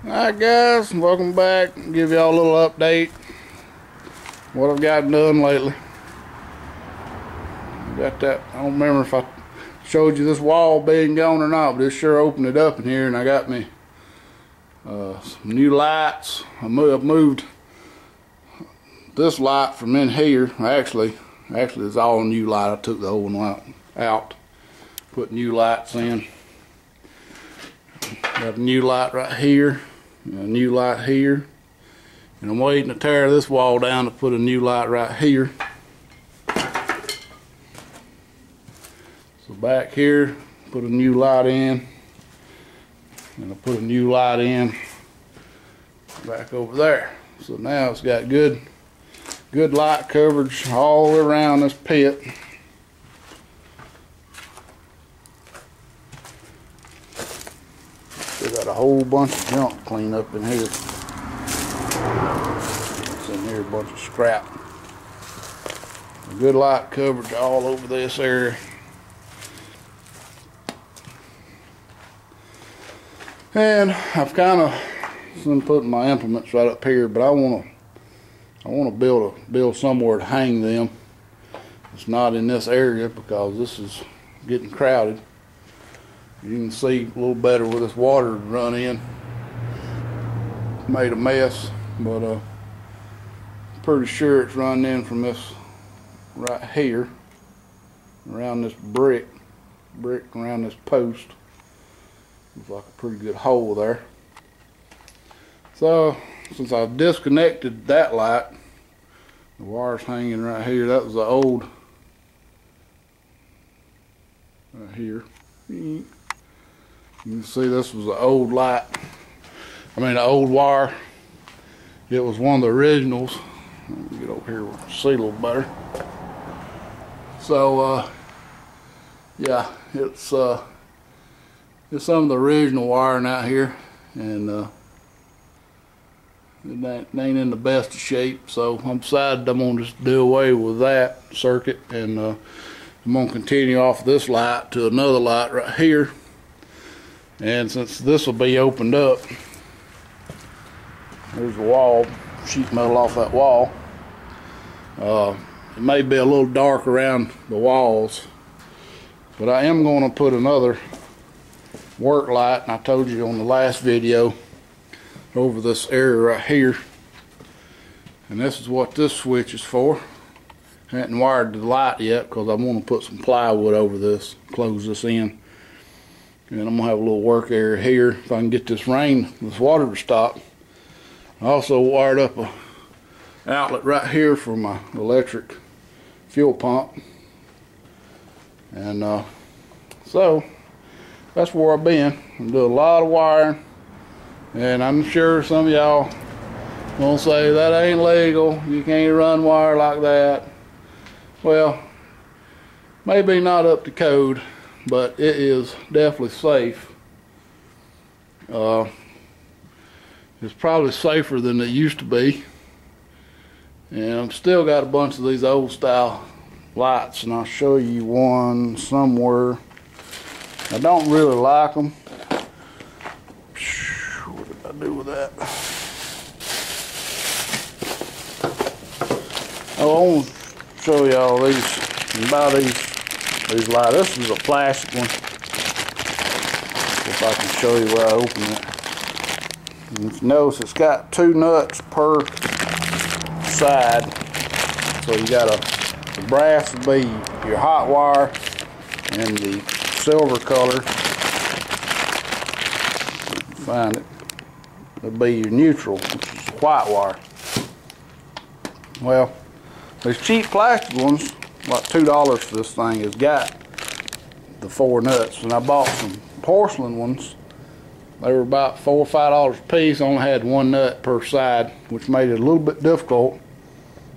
Alright guys, welcome back. Give y'all a little update what I've got done lately. Got that, I don't remember if I showed you this wall being gone or not, but it sure opened it up in here, and I got me some new lights. I've moved this light from in here. Actually it's all new light. I took the old one out, put new lights in. Got a new light right here, and a new light here, and I'm waiting to tear this wall down to put a new light right here. So back here, put a new light in, and I put a new light in back over there. So now it's got good light coverage all around this pit. Still got a whole bunch of junk to clean up in here. It's in here, a bunch of scrap. Good light coverage all over this area. And I've kind of been putting my implements right up here, but I want to build somewhere to hang them. It's not in this area because this is getting crowded. You can see a little better where this water run in. Made a mess, but pretty sure it's run in from this right here, around this brick around this post. Looks like a pretty good hole there. So since I've disconnected that light, the wire's hanging right here. That was the old, right here. You can see this was the old light. I mean the old wire. It was one of the originals. Let me get over here where I can see a little better. So yeah, it's some of the original wiring out here, and it ain't in the best of shape. So I'm decided I'm gonna just do away with that circuit, and I'm gonna continue off this light to another light right here. And since this will be opened up, there's a wall, sheet metal off that wall. It may be a little dark around the walls, but I am going to put another work light, and I told you on the last video, over this area right here. And this is what this switch is for. I hadn't wired the light yet because I want to put some plywood over this, close this in. And I'm gonna have a little work area here if I can get this water to stop. I also wired up a outlet right here for my electric fuel pump. And so that's where I've been. I'm doing a lot of wiring, and I'm sure some of y'all gonna say that ain't legal, you can't run wire like that. Well, maybe not up to code, but it is definitely safe. It's probably safer than it used to be. And I've still got a bunch of these old style lights, and I'll show you one somewhere. I don't really like them. What did I do with that? Oh, I want to show y'all these, about these lights. This is a plastic one. If I can show you where I open it. And notice it's got 2 nuts per side. So you got the brass will be your hot wire, and the silver color, find it, it'll be your neutral, which is white wire. Well, these cheap plastic ones, like $2 for this thing, has got the 4 nuts, and I bought some porcelain ones. They were about $4 or $5 a piece. Only had 1 nut per side, which made it a little bit difficult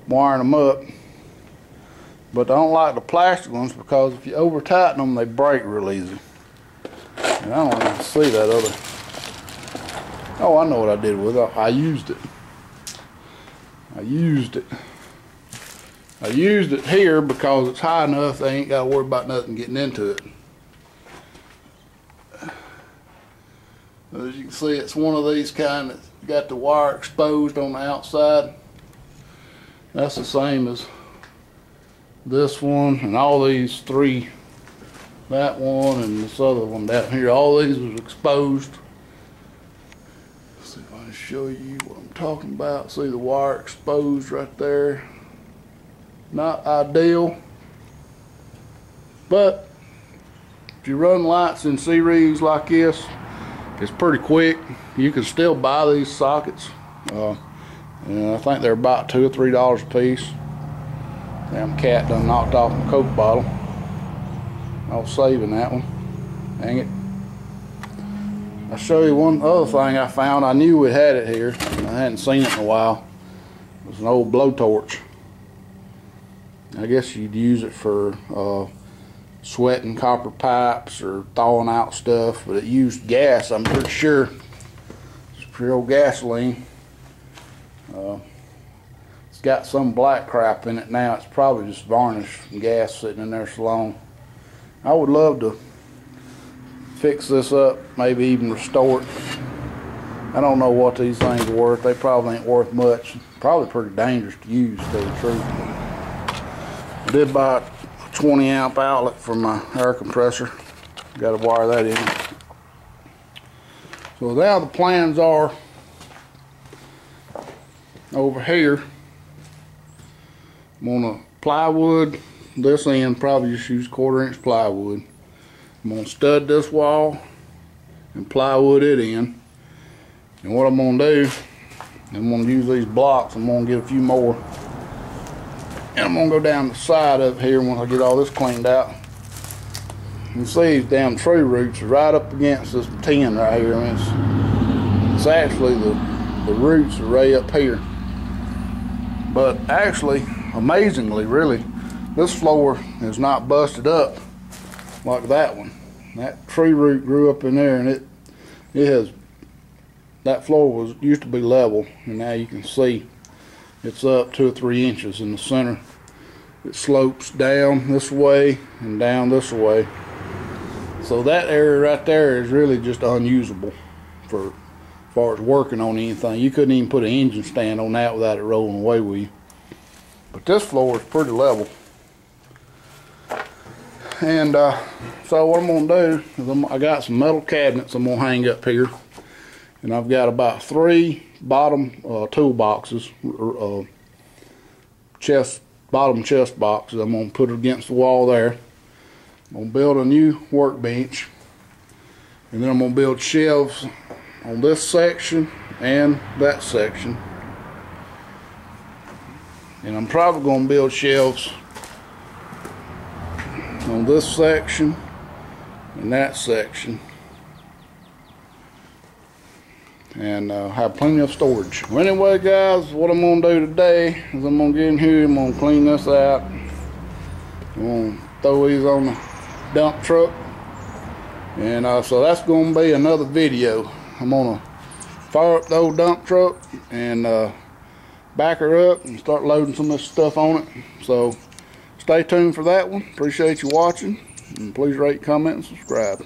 wiring them up. But I don't like the plastic ones because if you over tighten them, they break real easy. And I don't even see that other. Oh, I know what I did with it. I used it. I used it here because it's high enough they ain't got to worry about nothing getting into it. As you can see, it's one of these kind that's got the wire exposed on the outside. That's the same as this one and all these three. That one and this other one down here. All these was exposed. Let's see if I can show you what I'm talking about. See the wire exposed right there. Not ideal. But if you run lights in series like this, it's pretty quick. You can still buy these sockets. And I think they're about $2 or $3 a piece. Damn cat done knocked off my Coke bottle. I was saving that one. Dang it. I'll show you one other thing I found. I knew we had it here. I hadn't seen it in a while. It was an old blowtorch. I guess you'd use it for sweating copper pipes or thawing out stuff, but it used gas, I'm pretty sure. It's pure old gasoline. It's got some black crap in it now. It's probably just varnish and gas sitting in there so long. I would love to fix this up, maybe even restore it. I don't know what these things are worth. They probably ain't worth much. Probably pretty dangerous to use, to tell you the truth. I did buy a 20 amp outlet for my air compressor. Got to wire that in. So now the plans are over here. I'm gonna plywood this end, probably just use 1/4 inch plywood. I'm gonna stud this wall and plywood it in. And what I'm gonna do, I'm gonna use these blocks. I'm gonna get a few more. And I'm gonna go down the side up here once I get all this cleaned out. You can see these damn tree roots are right up against this tin right here. I mean, it's actually the roots are right up here. But actually, amazingly, really, this floor is not busted up like that one. That tree root grew up in there, and it has. That floor used to be level, and now you can see it's up 2 or 3 inches in the center. It slopes down this way and down this way. So that area right there is really just unusable for as far as working on anything. You couldn't even put an engine stand on that without it rolling away with you. But this floor is pretty level. And so what I'm going to do is I got some metal cabinets I'm going to hang up here. And I've got about 3 bottom toolboxes, bottom chest boxes. I'm going to put it against the wall there. I'm going to build a new workbench. And then I'm going to build shelves on this section and that section. And I'm probably going to build shelves on this section and that section. And have plenty of storage. Well, anyway, guys, what I'm going to do today is I'm going to get in here, I'm going to clean this out. I'm going to throw these on the dump truck. And so that's going to be another video. I'm going to fire up the old dump truck and back her up and start loading some of this stuff on it. So stay tuned for that one. Appreciate you watching. And please rate, comment, and subscribe.